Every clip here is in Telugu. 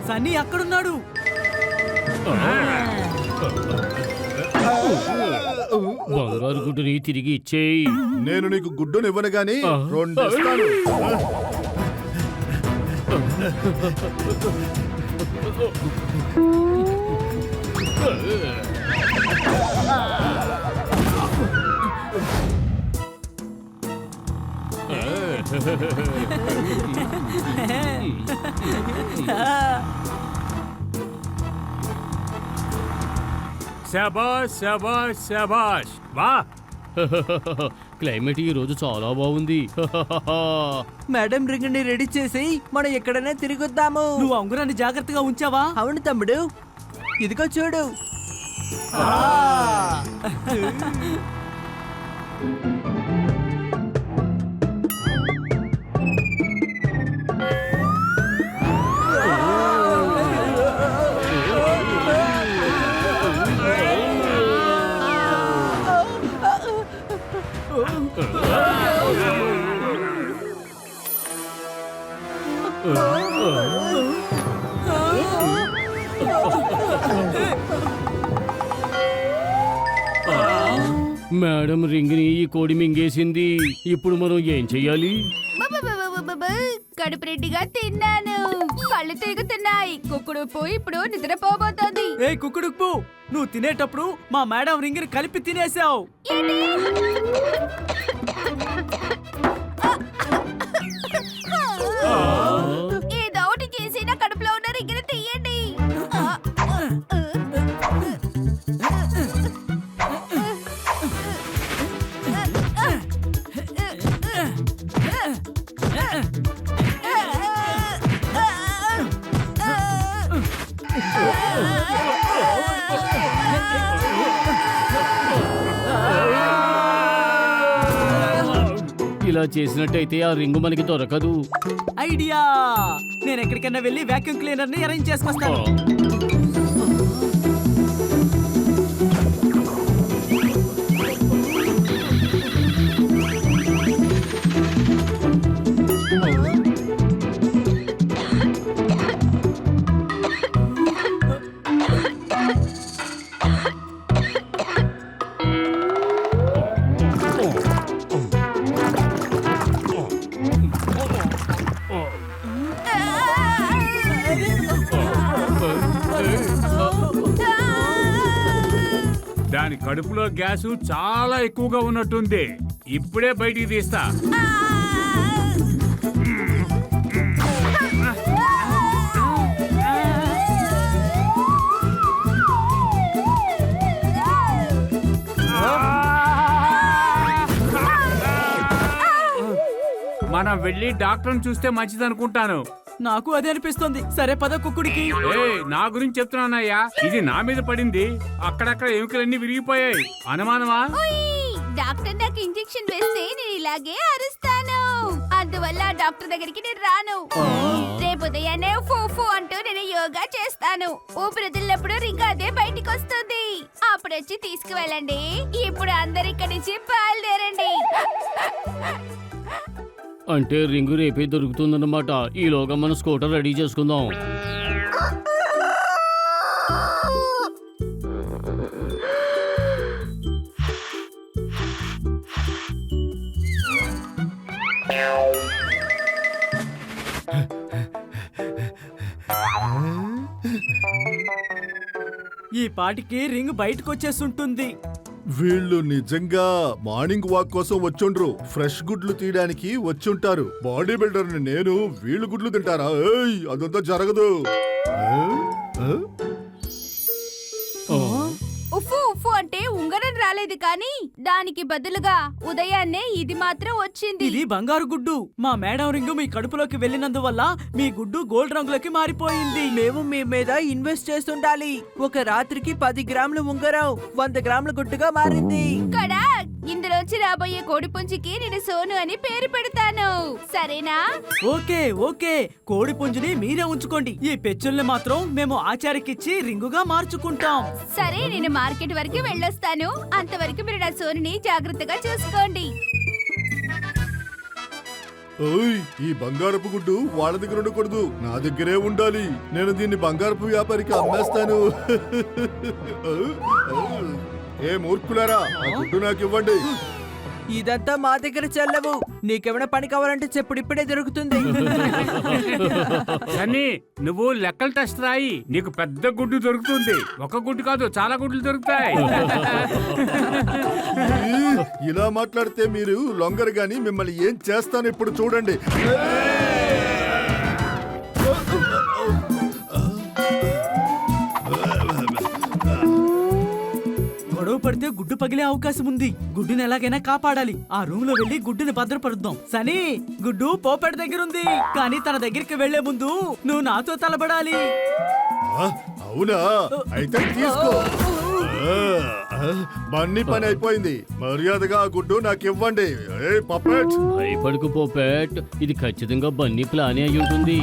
సన్నీ అక్కడున్నాడు. బంగారు గుడ్డుని తిరిగి ఇచ్చేయి. నేను నీకు గుడ్డునివ్వను గాని రెండు ఇస్తాను. శబాష్ శబాష్ శబాష్. వా క్లైమేట్ ఈ రోజు చాలా బాగుంది. మేడం రింగ్ ని రెడీ చేసి మనం ఎక్కడైనా తిరిగొద్దాము. నువ్వు ఉంగరాన్ని జాగ్రత్తగా ఉంచావా? అవును తమ్ముడు, ఇదిగో చూడు. మేడం రింగ్ ని ఈ కోడి మింగేసింది. ఇప్పుడు మనం ఏం చెయ్యాలి? కడుపు రెడ్డిగా తిన్నాను, కళ్ళు తిరుగుతున్నాయి. కుక్కుడుపు ఇప్పుడు నిద్రపోబోతోంది. ఏ కుక్కుడుపు, నువ్వు తినేటప్పుడు మా మేడం రింగ్ ని కలిపి తినేసావు. ఏదో ఒకటి చేసి నా కడుపులో ఉన్న రింగ్ ని తీయండి. ఇలా చేసినట్టయితే ఆ రింగు మనకి దొరకదు. ఐడియా! నేను ఎక్కడికైనా వెళ్ళి వాక్యూమ్ క్లీనర్ ని అరేంజ్ చేసుకొస్తాను. దాని కడుపులో గ్యాసు చాలా ఎక్కువగా ఉన్నట్టుంది. ఇప్పుడే బయటికి తీస్తా. మనం వెళ్ళి డాక్టర్ని చూస్తే మంచిది అనుకుంటాను. నాకు అదే అనిపిస్తుంది. సరే పద కుక్కుడికి. నా గురించి చెప్తున్నానయ్యా, ఇది నా మీద పడింది. అక్కడక్కడ ఎముకలన్నీ విరిగిపోయాయి. అనుమానమా? డాక్టర్ నాకు ఇంజెక్షన్ వేస్తే నేను ఇలాగే అరుస్తాను. అందువల్ల డాక్టర్ దగ్గరికి నేను రాను. రేపు ఉదయాన్నే ఫూ అంటూ నేను యోగా చేస్తాను. ఊపిరిదిల్లినప్పుడు రింగ్ అదే బయటికి వస్తుంది. అప్పుడు వచ్చి తీసుకువెళ్ళండి. ఇప్పుడు అందరు ఇక్కడి నుంచి బయలుదేరండి. అంటే రింగు రేపే దొరుకుతుందన్నమాట. ఈలోగా మనం స్కూటర్ రెడీ చేసుకుందాం. ఈ పాటికి రింగ్ బయటకు వచ్చేస్తుంటుంది. వీళ్ళు నిజంగా మార్నింగ్ వాక్ కోసం వచ్చుండ్రు. ఫ్రెష్ గుడ్లు తీయడానికి వచ్చుంటారు. బాడీ బిల్డర్ ని నేను, వీళ్ళు గుడ్లు తింటారా? ఏయ్, అదంతా జరగదు. ఉఫు ఉఫు అంటే ఉంగరం రాలేదు కానీ దానికి బదులుగా ఉదయాన్నే ఇది మాత్రం వచ్చింది. ఇది బంగారు గుడ్డు. మా మేడం రింగు మీ కడుపులోకి వెళ్ళినందువల్ల మీ గుడ్డు గోల్డ్ రంగులోకి మారిపోయింది. మేము మీ మీద ఇన్వెస్ట్ చేస్తుండాలి. ఒక రాత్రికి 10 గ్రాముల ఉంగరం 100 గ్రాముల గుడ్డుగా మారింది. కడాక్! ఇందులోంచి రాబోయే కోడి పుంజికి నేను సోను అని పేరు పెడతాను. సరేనా? ఓకే ఓకే, కోడి పుంజుని మీరే ఉంచుకోండి. ఈ పెచ్చుల్ని మాత్రం మేము ఆచార్యకిచ్చి రింగుగా మార్చుకుంటాం. సరే, నేను మార్కెట్ వరకు వెళ్ళొస్తాను. అంతవరకు మీరు నా సోనుని జాగ్రత్తగా చూసుకోండి. ఓయ్ ఈ బంగారపు గుడ్డు వాళ్ళ దగ్గర ఉండకూడదు, నా దగ్గరే ఉండాలి. నేను దీన్ని బంగారపు వ్యాపారికి అమ్మేస్తాను. ఏ మూర్ఖులారా, ఆ గుడ్డు నాకు ఇవ్వండి. ఇదంతా మా దగ్గర చెల్లవు. నీకేమైనా పని కావాలంటే చెప్పుడు ఇప్పుడే దొరుకుతుంది. సన్నీ నువ్వు లెక్కలు టెస్ట్ రాయి, నీకు పెద్ద గుడ్డు దొరుకుతుంది. ఒక గుడ్డు కాదు, చాలా గుడ్లు దొరుకుతాయి. ఇలా మాట్లాడితే మీరు లొంగరు గాని మిమ్మల్ని ఏం చేస్తాను ఇప్పుడు చూడండి. గొడవ పడితే గుడ్డు పగిలే అవకాశం ఉంది. గుడ్డుని ఎలాగైనా కాపాడాలి. ఆ రూమ్ లో వెళ్లి గుడ్డుని భద్రపరుద్దాం. సనీ, గుడ్డు పోపెట్ దగ్గర ఉంది, కానీ తన దగ్గరికి వెళ్లే ముందు నువ్వు నాతో తలబడాలి. ఆ, అవునా? అయితే తీసుకో. బన్నీ పని అయిపోయింది. మర్యాదగా ఆ గుడ్డు నాకు ఇవ్వండి. ఏ పప్పెట్, భయపడుకు పోపెట్, ఇది ఖచ్చితంగా బన్నీ ప్లానే అయి ఉంటుంది.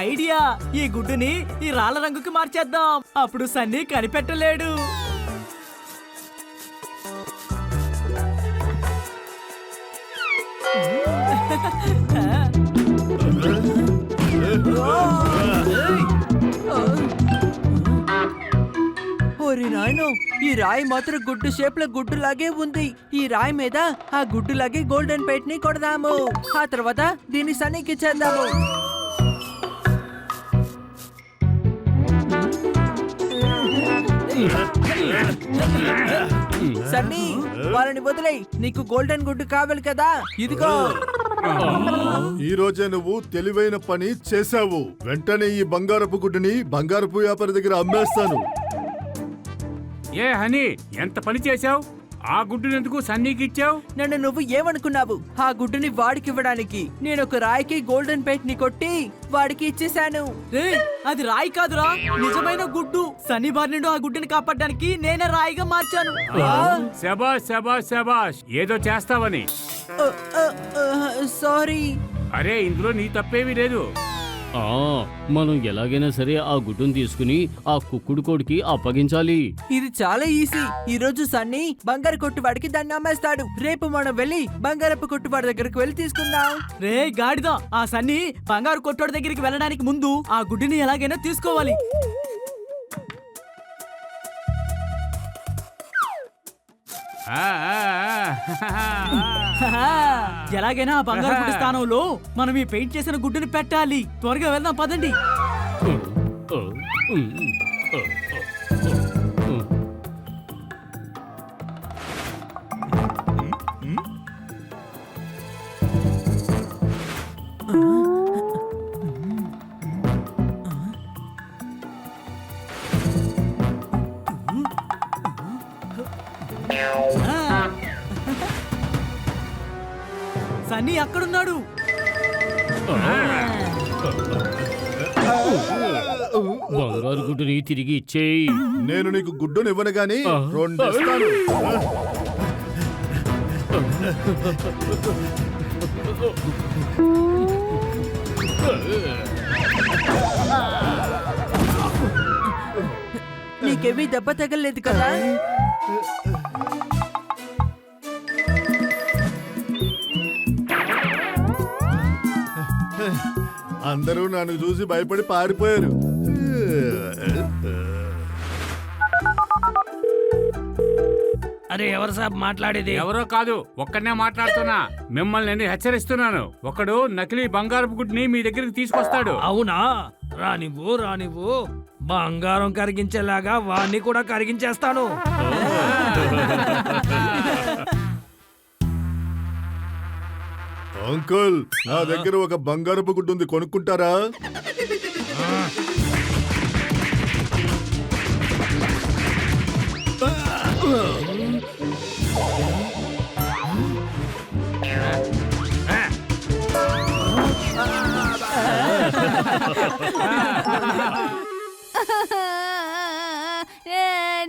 ఐడియా, ఈ గుడ్డుని ఈ రాళ్ళ రంగుకి మార్చేద్దాం. అప్పుడు సన్నీ కనిపెట్టలేడు. ఓరి నాయనో, ఈ రాయి మాత్రం గుడ్డు షేప్ లో గుడ్డులాగే ఉంది. ఈ రాయి మీద ఆ గుడ్డులాగే గోల్డెన్ ప్లేట్ ని కొడదాము. ఆ తర్వాత దీన్ని సన్నీకి ఇచ్చేద్దాము. సన్నీ, వాళ్ళని వదిలేయ్. నీకు గోల్డెన్ గుడ్డు కావాలి కదా, ఇదిగో. ఈ రోజే నువ్వు తెలివైన పని చేశావు. వెంటనే ఈ బంగారపు గుడ్డుని బంగారపు వ్యాపారి దగ్గర అమ్మేస్తాను. ఏ హనీ, ఎంత పని చేశావు? ఆ గుడ్డుని ఎందుకు సన్నీకి ఇచ్చావు? నన్ను నువ్వు ఏమనుకున్నావు? ఆ గుడ్డుని వాడికి ఇవ్వడానికి నేను ఒక రాయికి గోల్డెన్ ప్లేట్ ని కొట్టి వాడికి ఇచ్చేశాను. రేయ్, అది రాయి కాదురా, నిజమైన గుడ్డు. సన్నీ బారి నుండి ఆ గుడ్డుని కాపాడడానికి నేనే రాయిగా మార్చాను. శబాష్ శబాష్ శబాష్, ఏదో చేస్తావని. సారీ. అరే, ఇందులో నీ తప్పేమీ లేదు. మనం ఎలాగైనా సరే ఆ గుడ్డును తీసుకుని ఆ కుక్కుడు కోడికి అప్పగించాలి. ఇది చాలా ఈజీ. ఈ రోజు సన్నీ బంగారు కొట్టువాడికి దాన్ని అమ్మేస్తాడు. రేపు మనం వెళ్ళి బంగారపు కొట్టువాడి దగ్గరకు వెళ్ళి తీసుకుందాం. రే గాడిద, ఆ సన్నీ బంగారు కొట్టోడి దగ్గరికి వెళ్ళడానికి ముందు ఆ గుడ్డుని ఎలాగైనా తీసుకోవాలి. ఎలాగైనా ఆ బంగారు గుడ్డు స్థానంలో మనం ఈ పెయింట్ చేసిన గుడ్డుని పెట్టాలి. త్వరగా వెళ్దాం, పదండి. సన్నీ అక్కడున్నాడు. బంగారు గుడ్డుని తిరిగి ఇచ్చేయి. నేను నీకు గుడ్డుని ఇవ్వను గాని రెండు ఇస్తాను. నీకేమీ దెబ్బ తగలేదు కదా? అందరూ నన్ను చూసి భయపడి పారిపోయారు. అరే ఎవరు సాబ్ మాట్లాడేది? ఎవరో కాదు, ఒక్కడనే మాట్లాడుతున్నా. మిమ్మల్ని నేను హెచ్చరిస్తున్నాను. ఒకడు నకిలీ బంగారపు గుడ్ని మీ దగ్గరికి తీసుకొస్తాడు. అవునా? రానివ్వు బంగారం కరిగించేలాగా వాణ్ణి కూడా కరిగించేస్తాను. అంకుల్, నా దగ్గర ఒక బంగారపు గుడ్డు ఉంది, కొనుక్కుంటారా?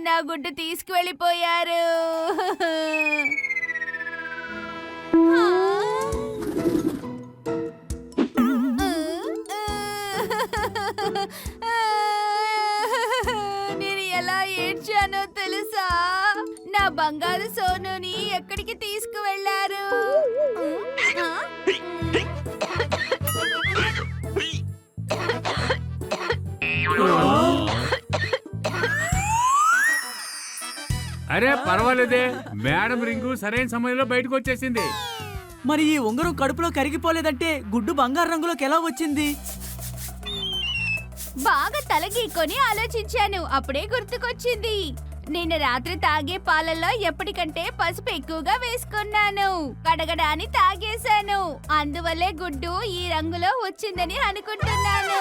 నా గుడ్డు తీసుకువెళ్ళిపోయారు. ఎలా ఏడ్చానో తెలుసా? నా బంగారు సోనుని ఎక్కడికి తీసుకువెళ్లారు? అరే పర్వాలేదే, మేడం రింగు సరైన సమయంలో బయటకు వచ్చేసింది. మరి ఈ ఉంగరం కడుపులో కరిగిపోలేదంటే గుడ్డు బంగారు రంగులోకి ఎలా వచ్చింది? బాగా తలగీకొని ఆలోచించాను. అప్పుడే గుర్తుకొచ్చింది. నిన్న రాత్రి తాగే పాలల్లో ఎప్పటికంటే పసుపు ఎక్కువగా వేసుకున్నాను. కడగడాన్ని తాగేశాను. అందువల్లే గుడ్డు ఈ రంగులో వచ్చిందని అనుకుంటున్నాను.